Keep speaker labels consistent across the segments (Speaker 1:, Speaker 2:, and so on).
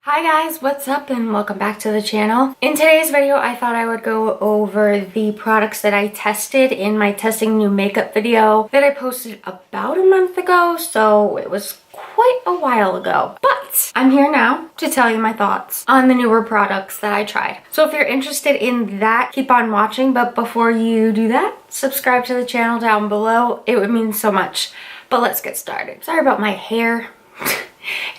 Speaker 1: Hi guys, what's up and welcome back to the channel. In today's video, I thought I would go over the products that I tested in my testing new makeup video that I posted about a month ago, so it was quite a while ago. But I'm here now to tell you my thoughts on the newer products that I tried. So if you're interested in that, keep on watching, but before you do that, subscribe to the channel down below. It would mean so much. But let's get started. Sorry about my hair.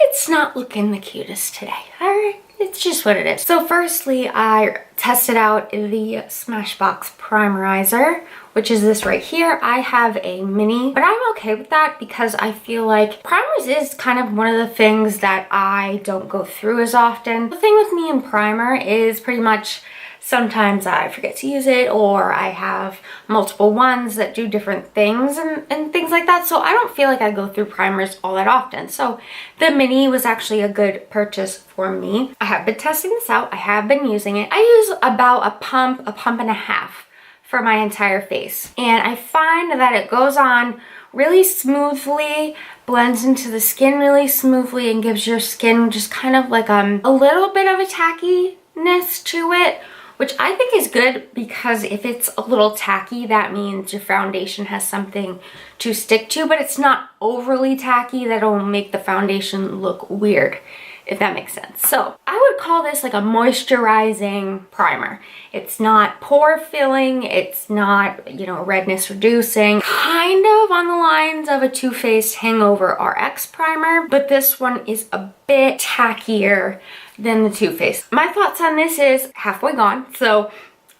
Speaker 1: It's not looking the cutest today, alright? It's just what it is. So firstly, I tested out the Smashbox Primerizer, which is this right here. I have a mini, but I'm okay with that because I feel like primers is kind of one of the things that I don't go through as often. The thing with me and primer is pretty much sometimes I forget to use it, or I have multiple ones that do different things and things like that. So I don't feel like I go through primers all that often. So the mini was actually a good purchase for me. I have been testing this out. I have been using it. I use about a pump and a half for my entire face. And I find that it goes on really smoothly, blends into the skin really smoothly, and gives your skin just kind of like a little bit of a tackiness to it, which I think is good because if it's a little tacky, that means your foundation has something to stick to, but it's not overly tacky that'll make the foundation look weird, if that makes sense. So I would call this like a moisturizing primer. It's not pore filling, it's not, you know, redness reducing, kind of on the lines of a Too Faced Hangover RX primer, but this one is a bit tackier than the Too Faced. My thoughts on this is halfway gone, so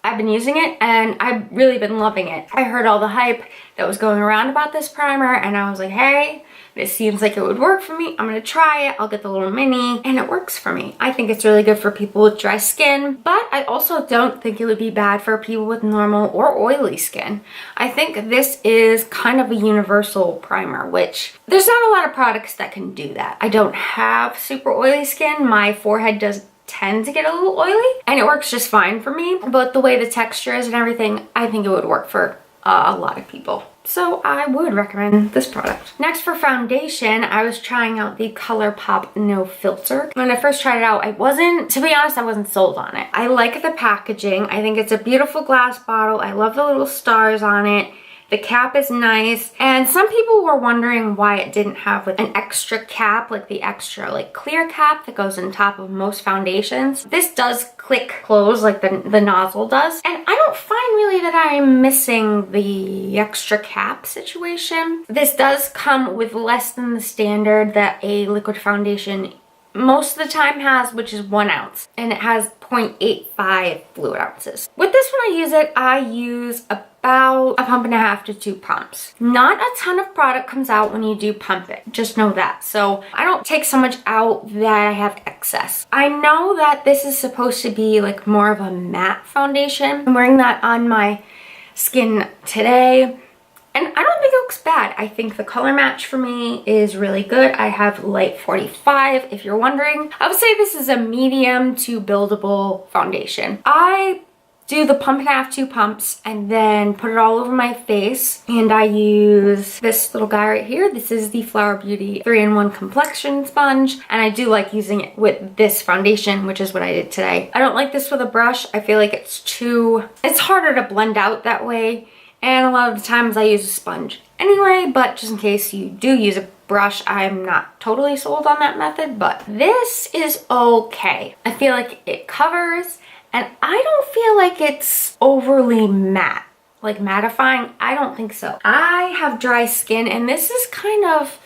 Speaker 1: I've been using it and I've really been loving it. I heard all the hype that was going around about this primer and I was like, hey, this seems like it would work for me. I'm gonna try it. I'll get the little mini, and it works for me. I think it's really good for people with dry skin, but I also don't think it would be bad for people with normal or oily skin. I think this is kind of a universal primer, which there's not a lot of products that can do that. I don't have super oily skin. My forehead does tend to get a little oily, and it works just fine for me. But the way the texture is and everything, I think it would work for a lot of people. So I would recommend this product. Next, for foundation, I was trying out the ColourPop No Filter. When I first tried it out, to be honest, I wasn't sold on it. I like the packaging. I think it's a beautiful glass bottle. I love the little stars on it. The cap is nice, and some people were wondering why it didn't have like an extra cap, like the extra like clear cap that goes on top of most foundations. This does click close like the nozzle does, and I don't find really that I'm missing the extra cap situation. This does come with less than the standard that a liquid foundation most of the time has, which is 1 ounce, and it has 0.85 fluid ounces. With this one I use about a pump and a half to 2 pumps. Not a ton of product comes out when you do pump it, just know that. So I don't take so much out that I have excess. I know that this is supposed to be like more of a matte foundation. I'm wearing that on my skin today, and I don't think it looks bad. I think the color match for me is really good. I have light 45, if you're wondering. I would say this is a medium to buildable foundation. I do the pump and a half, 2 pumps, and then put it all over my face. And I use this little guy right here. This is the Flower Beauty 3-in-1 complexion sponge, and I do like using it with this foundation, which is what I did today. I don't like this with a brush. I feel like it's harder to blend out that way. And a lot of the times I use a sponge anyway, but just in case you do use a brush, I'm not totally sold on that method, but this is okay. I feel like it covers, and I don't feel like it's overly matte, like mattifying. I don't think so. I have dry skin, and this is kind of,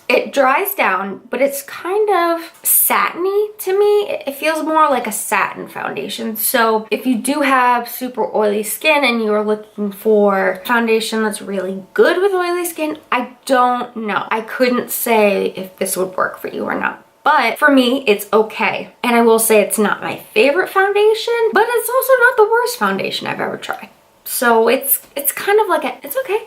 Speaker 1: it dries down, but it's kind of satiny to me. It feels more like a satin foundation. So if you do have super oily skin and you are looking for foundation that's really good with oily skin, I don't know. I couldn't say if this would work for you or not. But for me, it's okay. And I will say it's not my favorite foundation, but it's also not the worst foundation I've ever tried. So it's kind of like it's okay.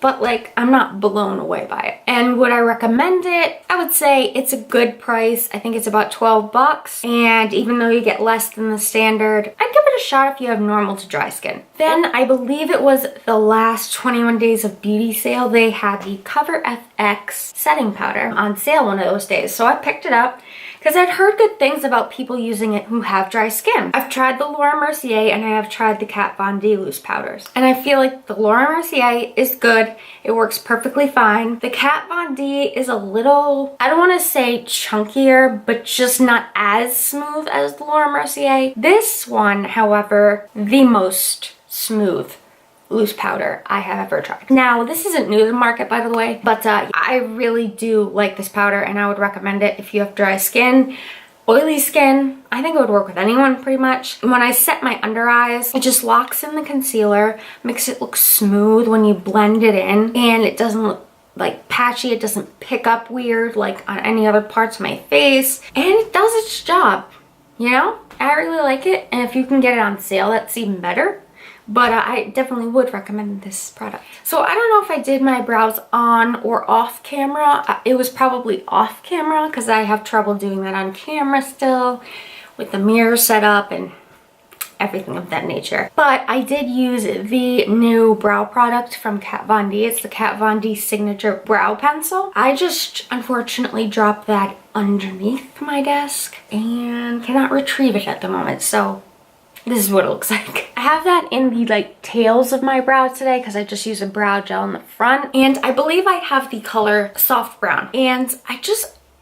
Speaker 1: but like I'm not blown away by it. And would I recommend it? I would say it's a good price. I think it's about 12 bucks. And even though you get less than the standard, I'd give it a shot if you have normal to dry skin. Then I believe it was the last 21 days of beauty sale. They had the Cover FX setting powder on sale one of those days. So I picked it up. because I'd heard good things about people using it who have dry skin. I've tried the Laura Mercier and I have tried the Kat Von D loose powders. And I feel like the Laura Mercier is good. It works perfectly fine. The Kat Von D is a little, I don't want to say chunkier, but just not as smooth as the Laura Mercier. This one, however, the most smooth loose powder I have ever tried. Now, this isn't new to the market, by the way, but I really do like this powder and I would recommend it if you have dry skin, oily skin. I think it would work with anyone pretty much. When I set my under eyes, it just locks in the concealer, makes it look smooth when you blend it in, and it doesn't look like patchy. It doesn't pick up weird like on any other parts of my face, and it does its job, you know? I really like it, and if you can get it on sale, that's even better. But I definitely would recommend this product. So I don't know if I did my brows on or off camera. It was probably off camera because I have trouble doing that on camera still with the mirror set up and everything of that nature. But I did use the new brow product from Kat Von D. It's the Kat Von D Signature Brow Pencil. I just unfortunately dropped that underneath my desk and cannot retrieve it at the moment. So this is what it looks like. I have that in the like tails of my brow today because I just use a brow gel in the front. And I believe I have the color soft brown. And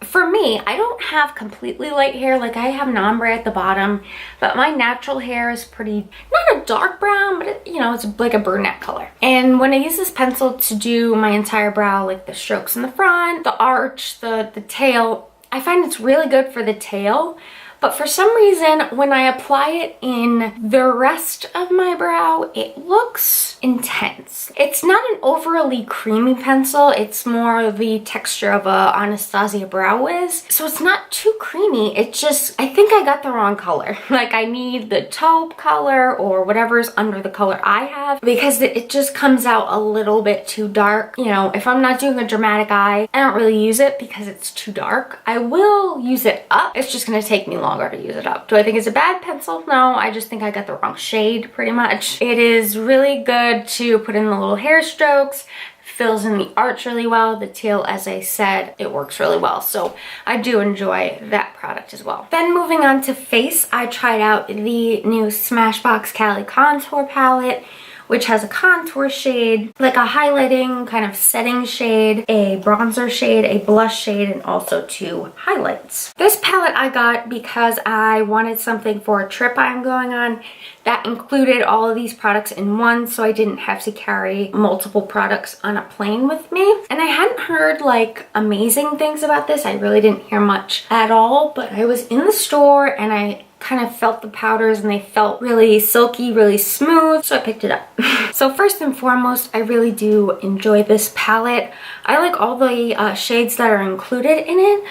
Speaker 1: for me, I don't have completely light hair. Like I have an ombre at the bottom, but my natural hair is pretty, not a dark brown, but it, you know, it's like a brunette color. And when I use this pencil to do my entire brow, like the strokes in the front, the arch, the tail, I find it's really good for the tail. But for some reason, when I apply it in the rest of my brow, it looks intense. It's not an overly creamy pencil. It's more the texture of a Anastasia Brow Wiz. So it's not too creamy. It's just, I think I got the wrong color. Like I need the taupe color or whatever's under the color I have, because it just comes out a little bit too dark. You know, if I'm not doing a dramatic eye, I don't really use it because it's too dark. I will use it up. It's just gonna take me longer to use it up. Do I think it's a bad pencil? No, I just think I got the wrong shade pretty much. It is really good to put in the little hair strokes, fills in the arch really well. The tail, as I said, it works really well. So I do enjoy that product as well. Then moving on to face, I tried out the new Smashbox Cali contour palette, which has a contour shade, like a highlighting kind of setting shade, a bronzer shade, a blush shade, and also 2 highlights. This palette I got because I wanted something for a trip I'm going on that included all of these products in one, so I didn't have to carry multiple products on a plane with me. And I hadn't heard like amazing things about this. I really didn't hear much at all, but I was in the store and I kind of felt the powders and they felt really silky, really smooth, so I picked it up. So first and foremost, I really do enjoy this palette. I like all the shades that are included in it,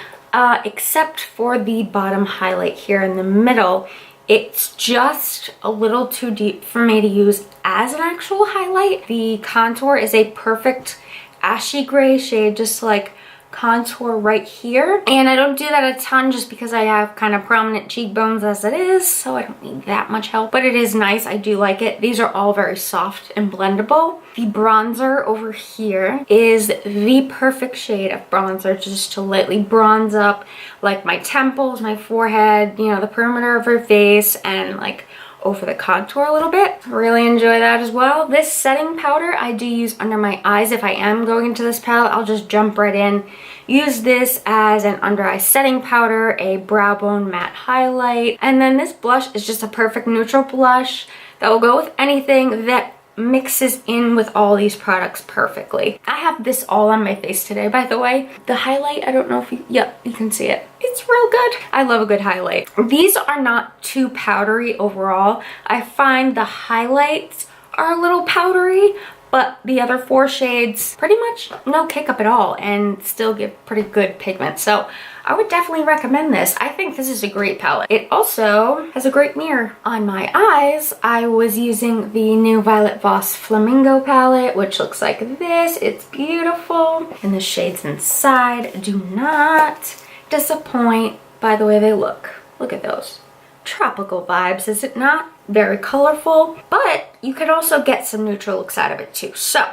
Speaker 1: except for the bottom highlight here in the middle. It's just a little too deep for me to use as an actual highlight. The contour is a perfect ashy gray shade, just like contour right here, and I don't do that a ton just because I have kind of prominent cheekbones as it is, so I don't need that much help, but it is nice. I do like it. These are all very soft and blendable. The bronzer over here is the perfect shade of bronzer just to lightly bronze up like my temples, my forehead, you know, the perimeter of her face, and like over the contour a little bit. Really enjoy that as well. This setting powder I do use under my eyes. If I am going into this palette, I'll just jump right in. Use this as an under eye setting powder, a brow bone matte highlight, and then this blush is just a perfect neutral blush that will go with anything, that mixes in with all these products perfectly. I have this all on my face today, by the way. The highlight, I don't know if you, yep, you can see it. It's real good. I love a good highlight. These are not too powdery overall. I find the highlights are a little powdery, but the other 4 shades pretty much no kick up at all and still give pretty good pigment. So I would definitely recommend this. I think this is a great palette. It also has a great mirror. On my eyes, I was using the new Violet Voss Flamingo palette, which looks like this. It's beautiful. And the shades inside do not disappoint by the way they look. Look at those. Tropical vibes, is it not? Very colorful, but you could also get some neutral looks out of it too. So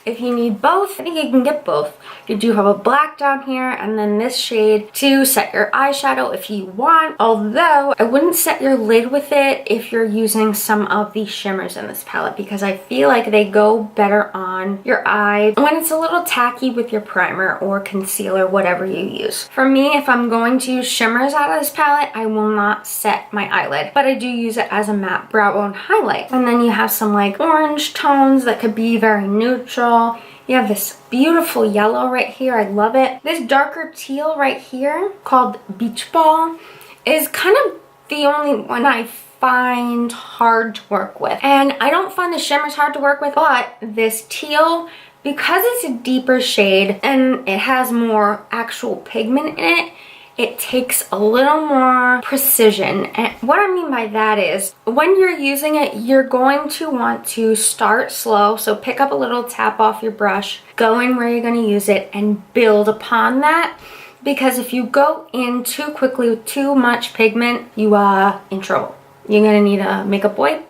Speaker 1: if you need both, I think you can get both. You do have a black down here and then this shade to set your eyeshadow if you want. Although I wouldn't set your lid with it if you're using some of the shimmers in this palette, because I feel like they go better on your eye when it's a little tacky with your primer or concealer, whatever you use. For me, if I'm going to use shimmers out of this palette, I will not set my eyelid, but I do use it as a matte brow bone highlight. And then you have some like orange tones that could be very neutral. You have this beautiful yellow right here. I love it. This darker teal right here called Beach Ball is kind of the only one I find hard to work with. And I don't find the shimmers hard to work with, but this teal, because it's a deeper shade and it has more actual pigment in it, it takes a little more precision. And what I mean by that is when you're using it, you're going to want to start slow. So pick up a little, tap off your brush, go in where you're going to use it and build upon that. Because if you go in too quickly with too much pigment, you are in trouble. You're going to need a makeup wipe,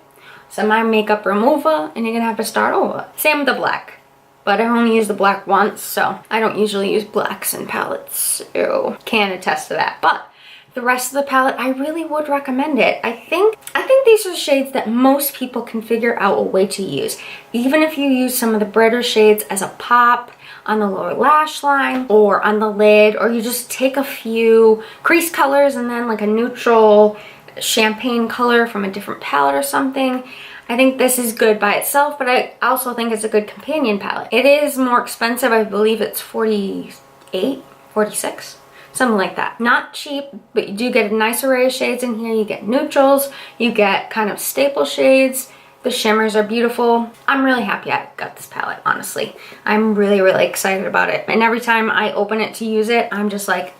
Speaker 1: some makeup remover, and you're going to have to start over. Same with the black. But I only use the black once, so I don't usually use blacks in palettes, so can't attest to that. But the rest of the palette, I really would recommend it. I think these are the shades that most people can figure out a way to use. Even if you use some of the brighter shades as a pop on the lower lash line or on the lid, or you just take a few crease colors and then like a neutral champagne color from a different palette or something. I think this is good by itself, but I also think it's a good companion palette. It is more expensive. I believe it's $48, $46, something like that. Not cheap, but you do get a nice array of shades in here. You get neutrals, you get kind of staple shades. The shimmers are beautiful. I'm really happy I got this palette, honestly. I'm really, really excited about it. And every time I open it to use it, I'm just like,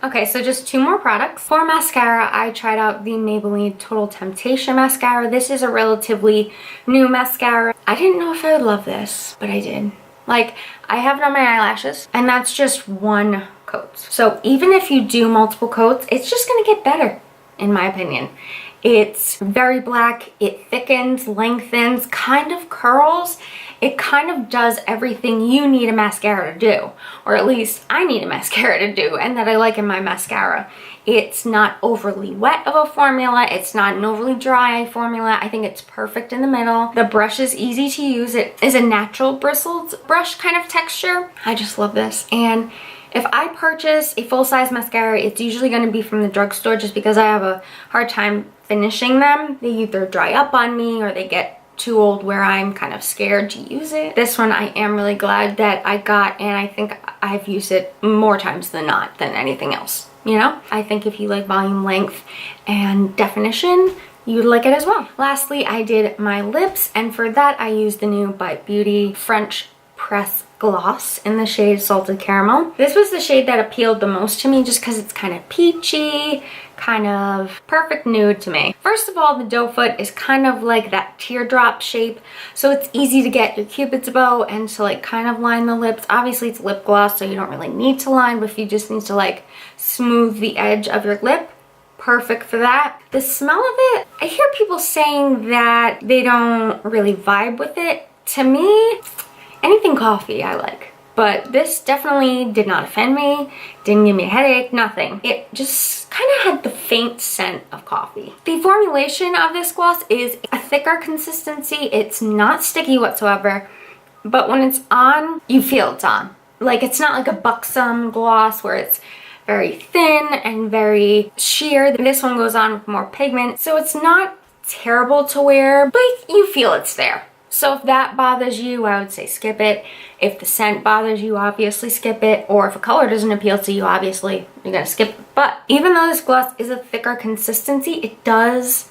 Speaker 1: okay, so just two more products. For mascara, I tried out the Maybelline Total Temptation mascara. This is a relatively new mascara. I didn't know if I would love this, but I did. Like, I have it on my eyelashes, and that's just one coat. So even if you do multiple coats, it's just gonna get better, in my opinion. It's very black, it thickens, lengthens, kind of curls. It kind of does everything you need a mascara to do, or at least I need a mascara to do, and that I like in my mascara. It's not overly wet of a formula. It's not an overly dry formula. I think it's perfect in the middle. The brush is easy to use. It is a natural bristled brush kind of texture. I just love this. And if I purchase a full-size mascara, it's usually going to be from the drugstore just because I have a hard time finishing them. They either dry up on me or they get too old where I'm kind of scared to use it. This one I am really glad that I got, and I think I've used it more times than not than anything else, you know? I think if you like volume, length, and definition, you'd like it as well. Lastly, I did my lips, and for that I used the new Bite Beauty French Press Gloss in the shade Salted Caramel. This was the shade that appealed the most to me just because it's kind of peachy, kind of perfect nude to me. First of all, the doe foot is kind of like that teardrop shape, so it's easy to get your cupid's bow and to like kind of line the lips. Obviously it's lip gloss, so you don't really need to line, but if you just need to like smooth the edge of your lip, perfect for that. The smell of it, I hear people saying that they don't really vibe with it. To me, anything coffee I like. But this definitely did not offend me, didn't give me a headache, nothing. It just kind of had the faint scent of coffee. The formulation of this gloss is a thicker consistency. It's not sticky whatsoever, but when it's on, you feel it's on. Like, it's not like a buxom gloss where it's very thin and very sheer. This one goes on with more pigment, so it's not terrible to wear, but you feel it's there. So if that bothers you, I would say skip it. If the scent bothers you, obviously skip it. Or if a color doesn't appeal to you, obviously you're gonna skip it. But even though this gloss is a thicker consistency, it doesn't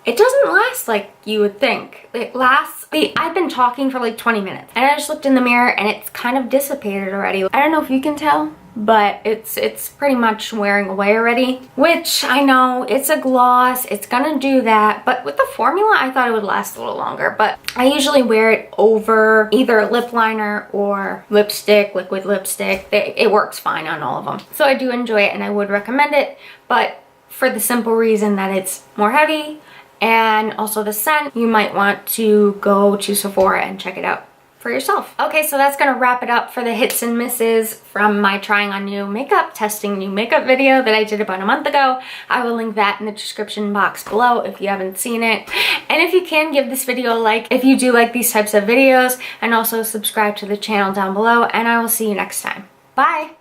Speaker 1: last like you would think. It lasts, I've been talking for like 20 minutes and I just looked in the mirror and it's kind of dissipated already. I don't know if you can tell, but it's pretty much wearing away already, which I know it's a gloss, it's gonna do that, but with the formula I thought it would last a little longer. But I usually wear it over either a lip liner or lipstick, liquid lipstick. It works fine on all of them, so I do enjoy it and I would recommend it, but for the simple reason that it's more heavy and also the scent, you might want to go to Sephora and check it out for yourself. Okay, so that's gonna wrap it up for the hits and misses from my trying on new makeup, testing new makeup video that I did about a month ago. I will link that in the description box below if you haven't seen it. And if you can, give this video a like if you do like these types of videos, and also subscribe to the channel down below, and I will see you next time. Bye!